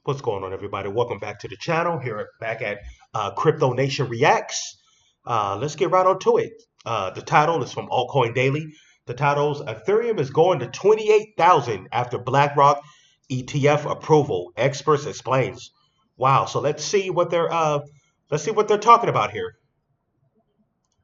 What's going on, everybody? Welcome back to the channel. Back at Crypto Nation Reacts. Let's get right on to it. The title is from Altcoin Daily. The title's Ethereum is going to 28,000 after Blackrock ETF approval. Experts explains. Wow. So let's see what they're talking about here.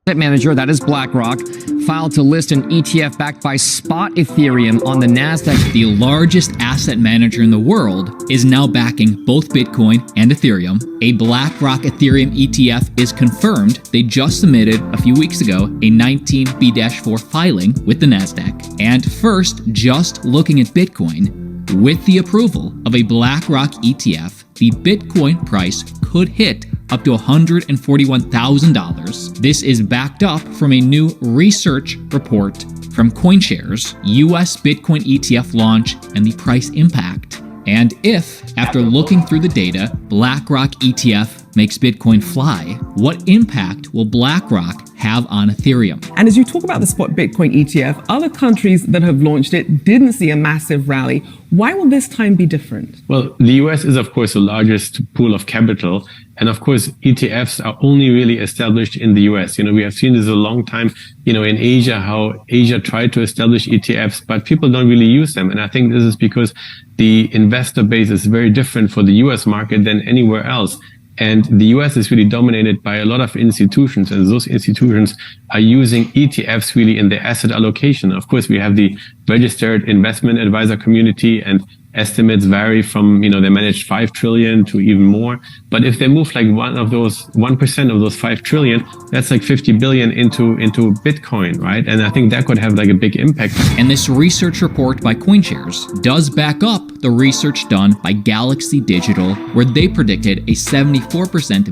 Asset manager, that is Blackrock, filed to list an ETF backed by spot Ethereum on the Nasdaq. The largest asset manager in the world is now backing both Bitcoin and Ethereum. A Blackrock Ethereum ETF is confirmed. They just submitted a few weeks ago a 19B-4 filing with the Nasdaq. And first, just looking at Bitcoin, with the approval of a Blackrock ETF, the Bitcoin price could hit up to $141,000. This is backed up from a new research report from CoinShares, US Bitcoin ETF launch and the price impact. And if, after looking through the data, Blackrock ETF makes Bitcoin fly, what impact will Blackrock have on Ethereum? And as you talk about the spot Bitcoin ETF, other countries that have launched it didn't see a massive rally. Why will this time be different? Well, the US is, of course, the largest pool of capital. And of course, ETFs are only really established in the US. We have seen this a long time, in Asia, how Asia tried to establish ETFs, but people don't really use them. And I think this is because the investor base is very different for the US market than anywhere else. And the US is really dominated by a lot of institutions, and those institutions are using ETFs really in their asset allocation. Of course, we have the registered investment advisor community, and estimates vary from, they manage 5 trillion to even more. But if they move like 1% of those 5 trillion, that's like 50 billion into Bitcoin, right? And I think that could have like a big impact. And this research report by CoinShares does back up the research done by Galaxy Digital, where they predicted a 74%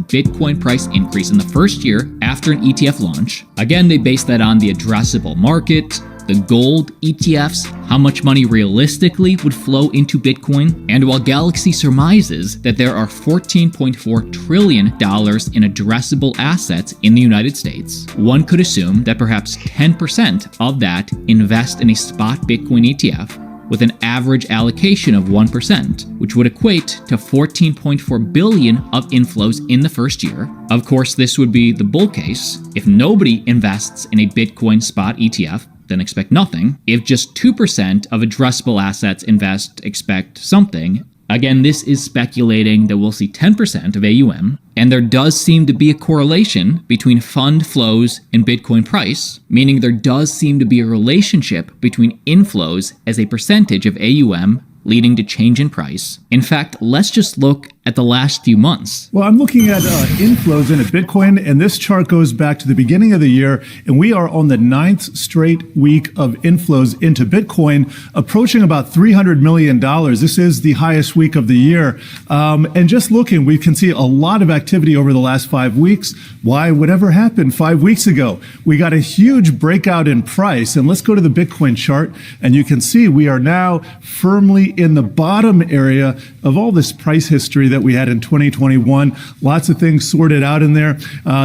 Bitcoin price increase in the first year after an ETF launch. Again, they based that on the addressable market, the gold ETFs, how much money realistically would flow into Bitcoin. And while Galaxy surmises that there are $14.4 trillion in addressable assets in the United States, one could assume that perhaps 10% of that invest in a spot Bitcoin ETF with an average allocation of 1%, which would equate to 14.4 billion of inflows in the first year. Of course, this would be the bull case. If nobody invests in a Bitcoin spot ETF, then expect nothing. If just 2% of addressable assets invest, expect something. Again, this is speculating that we'll see 10% of AUM, and there does seem to be a correlation between fund flows and Bitcoin price, meaning there does seem to be a relationship between inflows as a percentage of AUM leading to change in price. In fact, let's just look at the last few months. Well, I'm looking at inflows into Bitcoin, and this chart goes back to the beginning of the year, and we are on the 9th straight week of inflows into Bitcoin, approaching about $300 million. This is the highest week of the year. And just looking, we can see a lot of activity over the last 5 weeks. Why? Whatever happened 5 weeks ago? We got a huge breakout in price, and let's go to the Bitcoin chart, and you can see we are now firmly in the bottom area of all this price history that we had in 2021. Lots of things sorted out in there.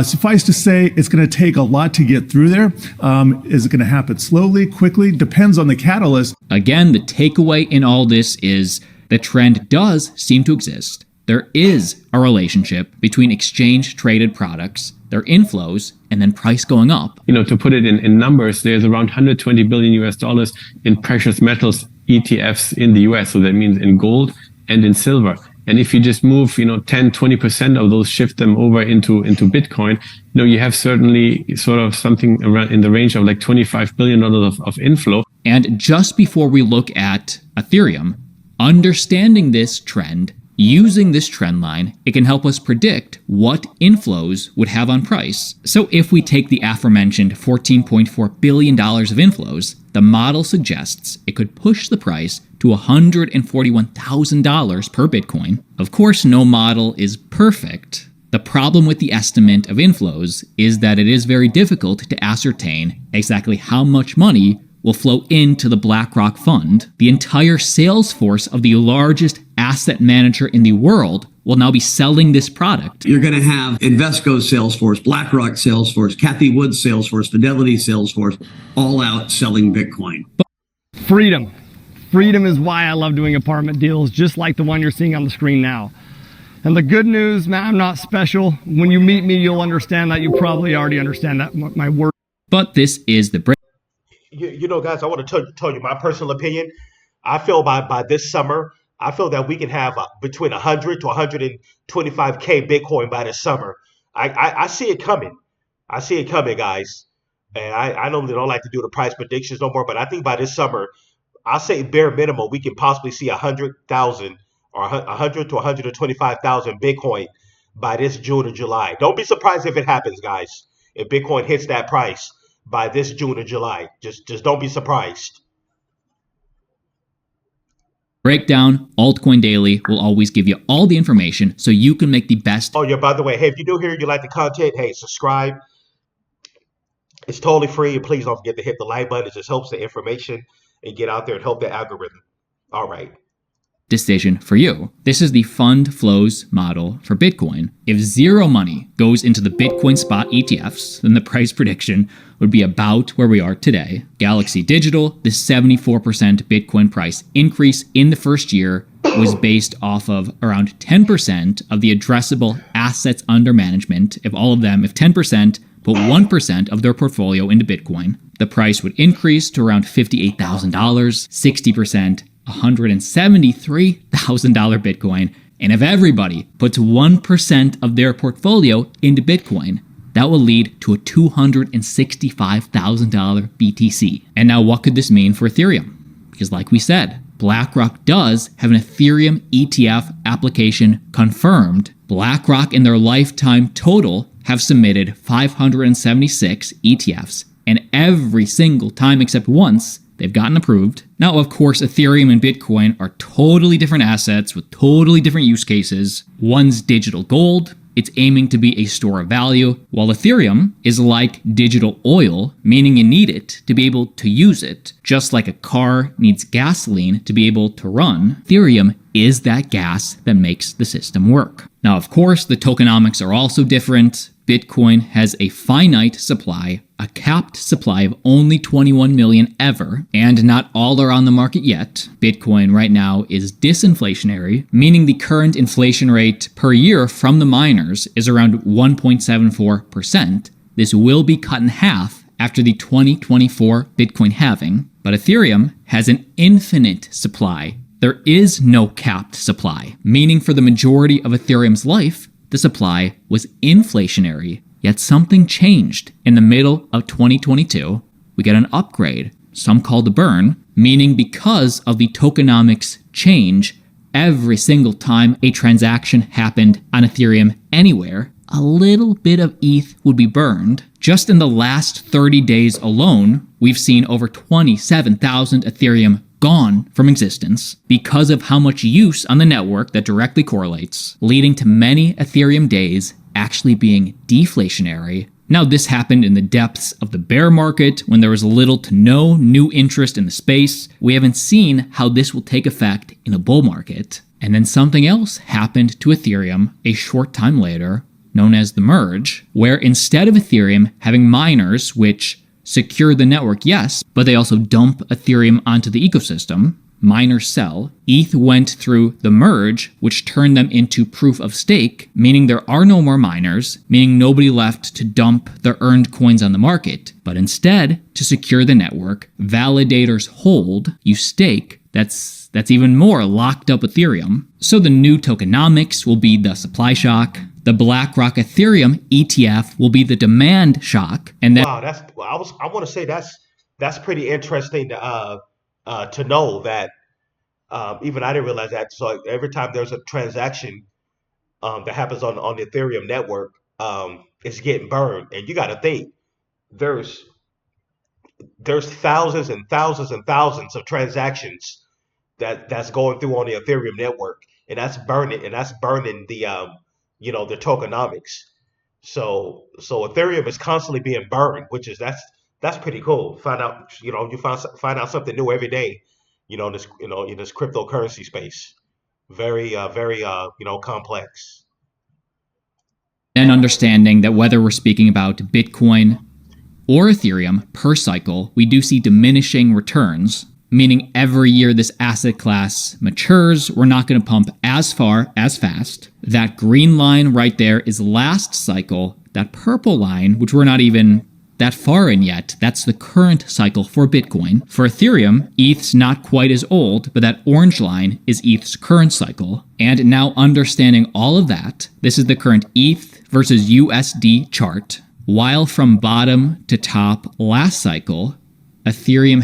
Suffice to say, it's going to take a lot to get through there. Is it going to happen slowly, quickly? Depends on the catalyst. Again, the takeaway in all this is the trend does seem to exist. There is a relationship between exchange-traded products, their inflows, and then price going up. To put it in numbers, there's around 120 billion US dollars in precious metals ETFs in the US. So that means in gold and in silver. And if you just move, 10-20% of those, shift them over into Bitcoin, you have certainly sort of something around in the range of like $25 billion of inflow. And just before we look at Ethereum, understanding this trend, using this trend line, it can help us predict what inflows would have on price. So if we take the aforementioned $14.4 billion of inflows, the model suggests it could push the price to $141,000 per Bitcoin. Of course, no model is perfect. The problem with the estimate of inflows is that it is very difficult to ascertain exactly how much money will flow into the Blackrock fund. The entire sales force of the largest asset manager in the world will now be selling this product. You're going to have Invesco's sales force, BlackRock sales force, Cathie Wood's sales force, Fidelity sales force, all out selling Bitcoin. Freedom. Freedom is why I love doing apartment deals, just like the one you're seeing on the screen now. And the good news, man, I'm not special. When you meet me, you'll understand that. You probably already understand that, my word. But this is the break. You know, guys, I want to tell you my personal opinion. I feel by this summer, I feel that we can have between 100 to 125K Bitcoin by this summer. I see it coming. I see it coming, guys. And I normally don't like to do the price predictions no more, but I think by this summer, I'll say bare minimum, we can possibly see 100,000 or 100 to 125,000 Bitcoin by this June or July. Don't be surprised if it happens, guys. If Bitcoin hits that price by this June or July, just don't be surprised. Breakdown, Altcoin Daily will always give you all the information so you can make the best. Oh, yeah, by the way, hey, if you're new here, you like the content, hey, subscribe. It's totally free, and please don't forget to hit the like button. It just helps the information and get out there and help the algorithm. All right. Decision for you. This is the fund flows model for Bitcoin. If zero money goes into the Bitcoin spot ETFs, then the price prediction would be about where we are today. Galaxy Digital, the 74% Bitcoin price increase in the first year was based off of around 10% of the addressable assets under management. If all of them, if 10% put 1% of their portfolio into Bitcoin, the price would increase to around $58,000, 60%, $173,000 Bitcoin. And if everybody puts 1% of their portfolio into Bitcoin, that will lead to a $265,000 BTC. And now what could this mean for Ethereum? Because like we said, BlackRock does have an Ethereum ETF application confirmed. BlackRock in their lifetime total have submitted 576 ETFs, and every single time except once, they've gotten approved. Now, of course, Ethereum and Bitcoin are totally different assets with totally different use cases. One's digital gold. It's aiming to be a store of value, while Ethereum is like digital oil, meaning you need it to be able to use it. Just like a car needs gasoline to be able to run, Ethereum is that gas that makes the system work. Now, of course, the tokenomics are also different. Bitcoin has a finite supply, a capped supply of only 21 million ever, and not all are on the market yet. Bitcoin right now is disinflationary, meaning the current inflation rate per year from the miners is around 1.74%. This will be cut in half after the 2024 Bitcoin halving, but Ethereum has an infinite supply. There is no capped supply, meaning for the majority of Ethereum's life, the supply was inflationary, yet something changed in the middle of 2022. We get an upgrade, some call the burn, meaning because of the tokenomics change, every single time a transaction happened on Ethereum anywhere, a little bit of ETH would be burned. Just in the last 30 days alone, we've seen over 27,000 Ethereum gone from existence because of how much use on the network that directly correlates, leading to many Ethereum days actually being deflationary. Now, this happened in the depths of the bear market when there was little to no new interest in the space. We haven't seen how this will take effect in a bull market. And then something else happened to Ethereum a short time later, known as the merge, where instead of Ethereum having miners which secure the network, yes, but they also dump Ethereum onto the ecosystem. Miners sell. ETH went through the merge, which turned them into proof of stake, meaning there are no more miners, meaning nobody left to dump their earned coins on the market. But instead, to secure the network, validators hold, you stake. That's even more locked up Ethereum. So the new tokenomics will be the supply shock. The BlackRock Ethereum ETF will be the demand shock, and then Wow, I want to say that's pretty interesting to know that even I didn't realize that. So every time there's a transaction that happens on the Ethereum network, it's getting burned, and you got to think there's thousands and thousands and thousands of transactions that's going through on the Ethereum network, and that's burning the the tokenomics. So Ethereum is constantly being burned, which is that's pretty cool. Find out you find out something new every day, in this in this cryptocurrency space. Very complex. and understanding that whether we're speaking about Bitcoin or Ethereum per cycle, we do see diminishing returns. meaning every year this asset class matures, we're not going to pump as far, as fast. That green line right there is last cycle. That purple line, which we're not even that far in yet, that's the current cycle for Bitcoin. For Ethereum, ETH's not quite as old, but that orange line is ETH's current cycle. And now understanding all of that, this is the current ETH versus USD chart. While from bottom to top last cycle, Ethereum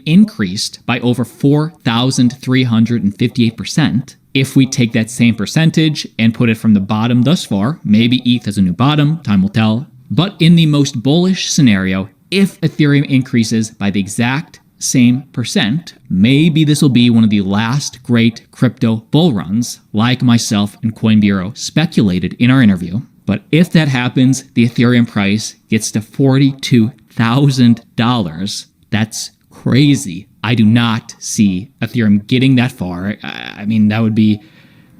increased by over 4,358%. If we take that same percentage and put it from the bottom thus far, maybe ETH has a new bottom, time will tell. But in the most bullish scenario, if Ethereum increases by the exact same percent, maybe this will be one of the last great crypto bull runs, like myself and Coin Bureau speculated in our interview. But if that happens, the Ethereum price gets to $42,000. That's crazy. I do not see Ethereum getting that far. I mean, that would be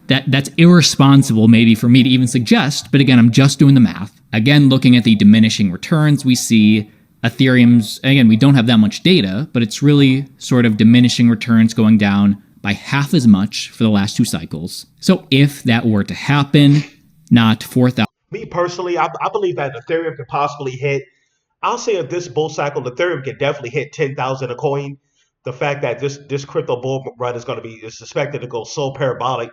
that's irresponsible maybe for me to even suggest, but again, I'm just doing the math. Again, looking at the diminishing returns, we see Ethereum's, again, we don't have that much data, but it's really sort of diminishing returns going down by half as much for the last two cycles. So if that were to happen, not 4,000. Me personally, I believe that Ethereum could possibly hit, I'll say if this bull cycle, Ethereum can definitely hit 10,000 a coin. The fact that this crypto bull run is expected to go so parabolic,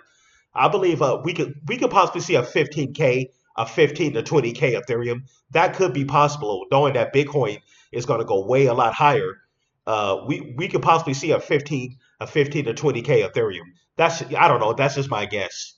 I believe we could possibly see a 15K, a 15 to 20K Ethereum. That could be possible, knowing that Bitcoin is going to go way a lot higher. We could possibly see a 15 to 20K Ethereum. I don't know. That's just my guess.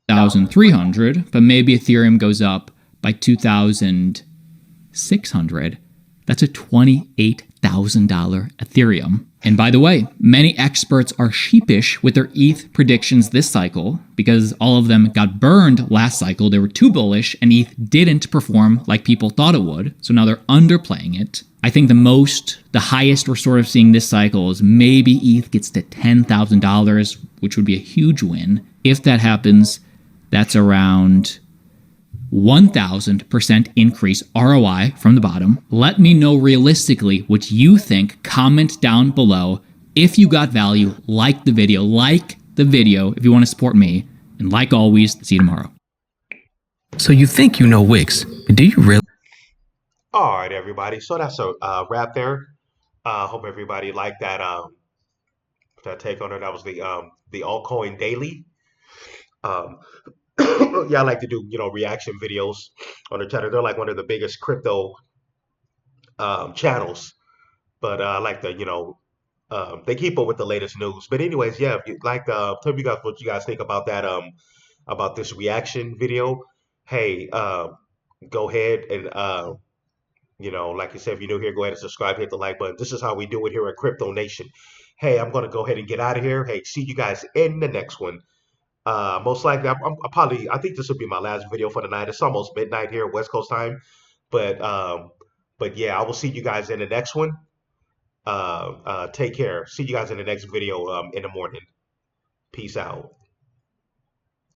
1,300, but maybe Ethereum goes up by 2,600. That's a $28,000 Ethereum. And by the way, many experts are sheepish with their ETH predictions this cycle because all of them got burned last cycle. They were too bullish and ETH didn't perform like people thought it would. So now they're underplaying it. I think the highest we're sort of seeing this cycle is maybe ETH gets to $10,000, which would be a huge win. If that happens, that's around 1,000% increase ROI from the bottom. Let me know realistically what you think. Comment down below. If you got value, like the video if you want to support me. And like always, see you tomorrow. So you think you know Wix, do you really? All right, everybody. So that's a wrap there. Hope everybody liked that take on it. That was the altcoin daily. Yeah, I like to do reaction videos on the channel. They're like one of the biggest crypto channels, but I like to they keep up with the latest news. But anyways, yeah, if you like, tell me guys what you guys think about that about this reaction video. Hey, go ahead and like I said, if you're new here, go ahead and subscribe, hit the like button. This is how we do it here at Crypto Nation. Hey, I'm gonna go ahead and get out of here. Hey, see you guys in the next one. Most likely, I think this will be my last video for the night. It's almost midnight here, West Coast time. But yeah, I will see you guys in the next one. Take care. See you guys in the next video in the morning. Peace out.